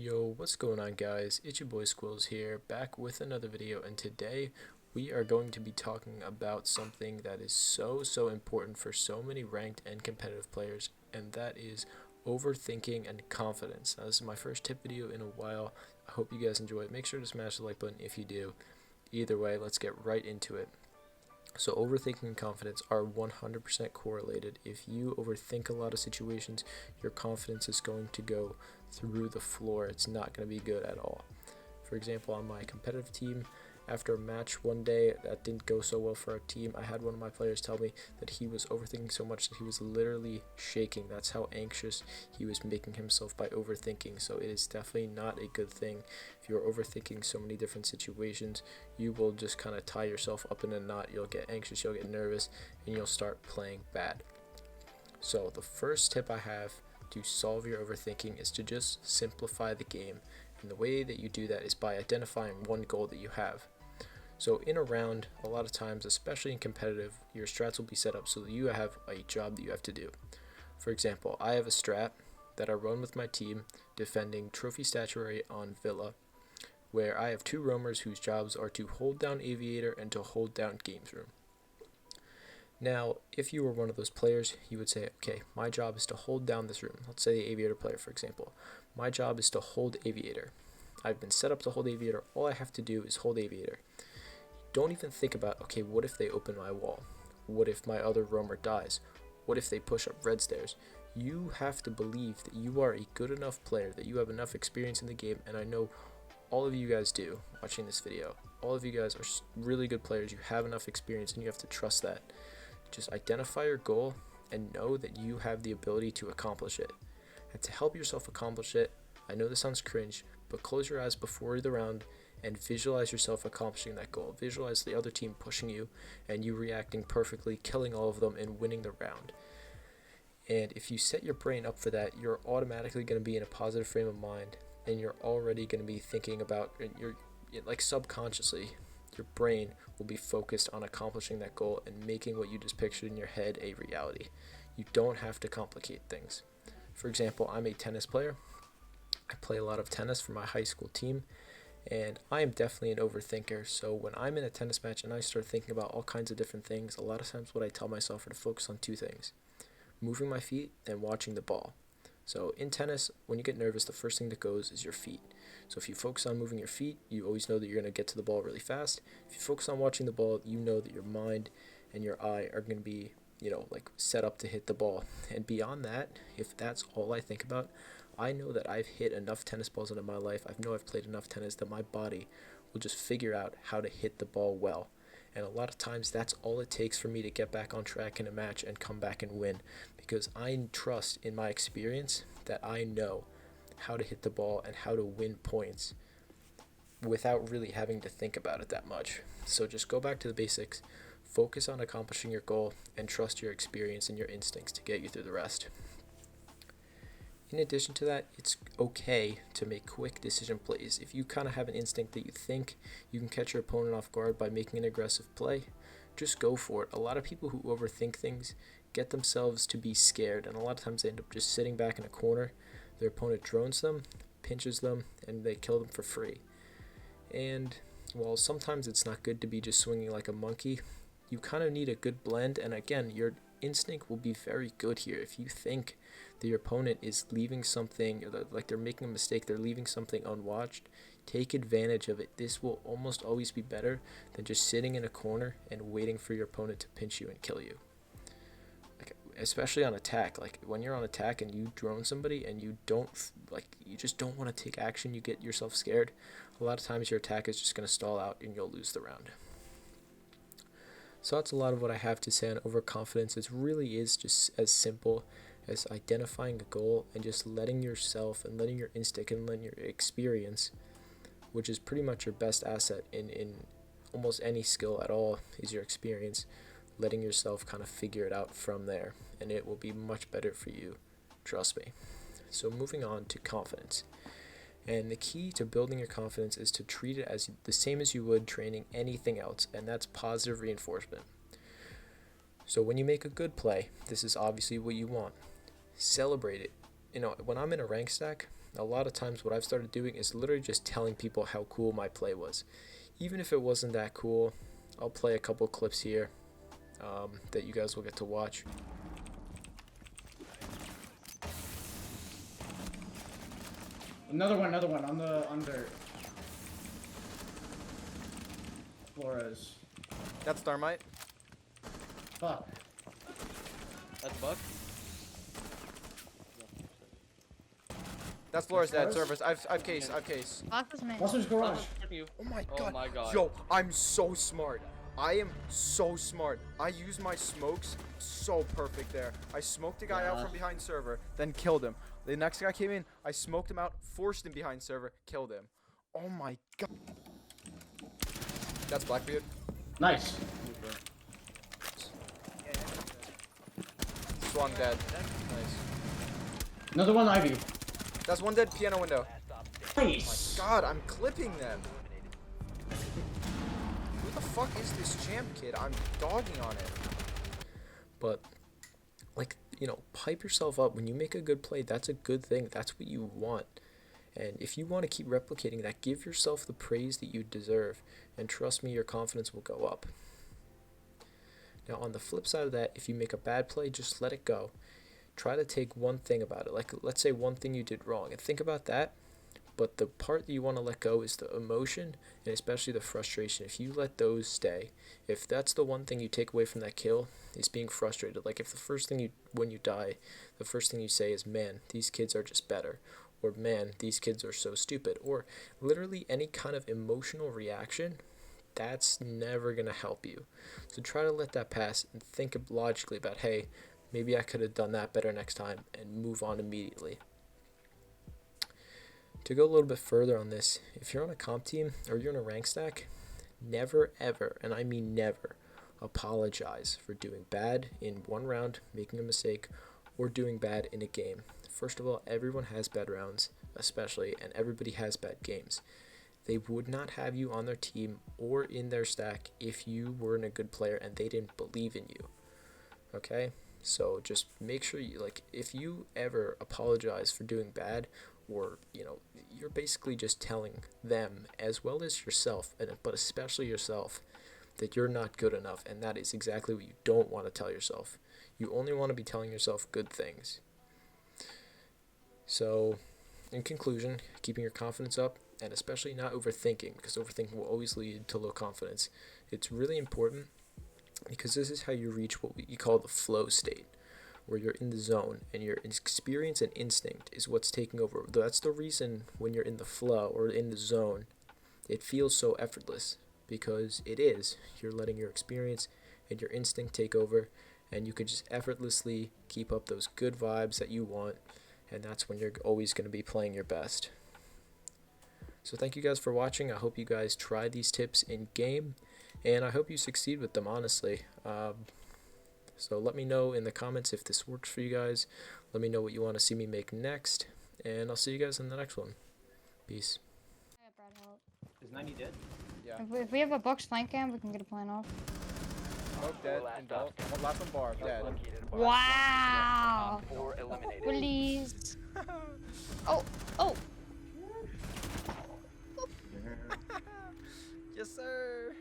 Yo, what's going on, guys? It's your boy Squills here, back with another video, and today we are going to be talking about something that is so important for so many ranked and competitive players, and that is overthinking and confidence. Now, this is my first tip video in a while. I hope you guys enjoy it. Make sure to smash the like button if you do. Either way, let's get right into it. So overthinking and confidence are 100% correlated. If you overthink a lot of situations, your confidence is going to go through the floor. It's not going to be good at all. For example, on my competitive team, after a match one day that didn't go so well for our team, I had one of my players tell me that he was overthinking so much that he was literally shaking. That's how anxious he was making himself by overthinking. So it is definitely not a good thing. If you're overthinking so many different situations, you will just kind of tie yourself up in a knot. You'll get anxious, you'll get nervous, and you'll start playing bad. So the first tip I have to solve your overthinking is to just simplify the game. And the way that you do that is by identifying one goal that you have. So in a round, a lot of times, especially in competitive, your strats will be set up so that you have a job that you have to do. For example, I have a strat that I run with my team defending trophy statuary on Villa, where I have two roamers whose jobs are to hold down Aviator and to hold down Games Room. Now, if you were one of those players, you would say, okay, my job is to hold down this room. Let's say the Aviator player, for example. My job is to hold Aviator. I've been set up to hold Aviator. All I have to do is hold Aviator. Don't even think about, okay, what if they open my wall? What if my other roamer dies? What if they push up red stairs? You have to believe that you are a good enough player, that you have enough experience in the game, and I know all of you guys do watching this video. All of you guys are really good players. You have enough experience, and you have to trust that. Just identify your goal and know that you have the ability to accomplish it. And to help yourself accomplish it, I know this sounds cringe, but close your eyes before the round and visualize yourself accomplishing that goal. Visualize the other team pushing you and you reacting perfectly, killing all of them, and winning the round. And if you set your brain up for that, you're automatically going to be in a positive frame of mind, and you're already going to be thinking about, you're like subconsciously, your brain will be focused on accomplishing that goal and making what you just pictured in your head a reality. You don't have to complicate things. For example, I'm a tennis player. I play a lot of tennis for my high school team, and I am definitely an overthinker. So when I'm in a tennis match and I start thinking about all kinds of different things, a lot of times what I tell myself are to focus on two things: moving my feet and watching the ball. So in tennis, when you get nervous, the first thing that goes is your feet. So if you focus on moving your feet, you always know that you're going to get to the ball really fast. If you focus on watching the ball, you know that your mind and your eye are going to be, like set up to hit the ball. And beyond that, if that's all I think about, I know that I've hit enough tennis balls into my life. I know I've played enough tennis that my body will just figure out how to hit the ball well. And a lot of times that's all it takes for me to get back on track in a match and come back and win, because I trust in my experience that I know how to hit the ball and how to win points without really having to think about it that much. So just go back to the basics, focus on accomplishing your goal, and trust your experience and your instincts to get you through the rest. In addition to that, it's okay to make quick decision plays. If you kind of have an instinct that you think you can catch your opponent off guard by making an aggressive play, just go for it. A lot of people who overthink things get themselves to be scared, and a lot of times they end up just sitting back in a corner. Their opponent drones them, pinches them, and they kill them for free. And while sometimes it's not good to be just swinging like a monkey, you kind of need a good blend. And again, your instinct will be very good here. If you think that your opponent is leaving something, like they're making a mistake, they're leaving something unwatched, take advantage of it. This will almost always be better than just sitting in a corner and waiting for your opponent to pinch you and kill you. Especially on attack, like when you're on attack and you drone somebody and you just don't want to take action, you get yourself scared. A lot of times your attack is just going to stall out and you'll lose the round. So that's a lot of what I have to say on overconfidence. It really is just as simple as identifying a goal and just letting yourself and letting your instinct and letting your experience, which is pretty much your best asset in almost any skill at all, is your experience, letting yourself kind of figure it out from there, and it will be much better for you, trust me. So moving on to confidence. And the key to building your confidence is to treat it as the same as you would training anything else, and that's positive reinforcement. So when you make a good play, this is obviously what you want. Celebrate it. When I'm in a rank stack, A lot of times what I've started doing is literally just telling people how cool my play was. Even if it wasn't that cool, I'll play a couple clips here that you guys will get to watch. Another one on the under. Flores. That's Thermite. Fuck. That's Buck. That's Flores dead. Service. I've case. Monster's garage. Oh my god. Yo, I'm so smart. I am so smart. I used my smokes so perfect there. I smoked a guy out from behind server, then killed him. The next guy came in, I smoked him out, forced him behind server, killed him. Oh my god. That's Blackbeard. Nice. Swung dead. Nice. Another one Ivy. That's one dead piano window. Nice. God, I'm clipping them. Who the fuck is this champ kid? I'm dogging on it. But, like, you know, hype yourself up. When you make a good play, that's a good thing. That's what you want. And if you want to keep replicating that, give yourself the praise that you deserve. And trust me, your confidence will go up. Now, on the flip side of that, if you make a bad play, just let it go. Try to take one thing about it. Like, let's say one thing you did wrong. And think about that. But the part that you want to let go is the emotion and especially the frustration. If you let those stay, if that's the one thing you take away from that kill, is being frustrated. Like if the first thing when you die, the first thing you say is, man, these kids are just better. Or, man, these kids are so stupid. Or literally any kind of emotional reaction, that's never going to help you. So try to let that pass and think logically about, hey, maybe I could have done that better next time, and move on immediately. To go a little bit further on this, if you're on a comp team or you're in a rank stack, never ever, and I mean never, apologize for doing bad in one round, making a mistake, or doing bad in a game. First of all, everyone has bad rounds, especially, and everybody has bad games. They would not have you on their team or in their stack if you weren't a good player and they didn't believe in you. Okay? So just make sure you, like, if you ever apologize for doing bad, or, you know, you're basically just telling them as well as yourself, but especially yourself, that you're not good enough, and that is exactly what you don't want to tell yourself. You only want to be telling yourself good things. So, in conclusion, keeping your confidence up, and especially not overthinking, because overthinking will always lead to low confidence. It's really important because this is how you reach what we call the flow state, where you're in the zone and your experience and instinct is what's taking over. That's the reason when you're in the flow or in the zone, it feels so effortless, because it is. You're letting your experience and your instinct take over, and you can just effortlessly keep up those good vibes that you want, and that's when you're always going to be playing your best. So thank you guys for watching. I hope you guys try these tips in game, and I hope you succeed with them, honestly. So let me know in the comments if this works for you guys. Let me know what you want to see me make next, and I'll see you guys in the next one. Peace. Is 90 dead? Yeah. If we have a box flank cam, we can get a plan off. Smoke dead and ball. One last one bar. Dead. Wow! Please. Oh! Yes, sir.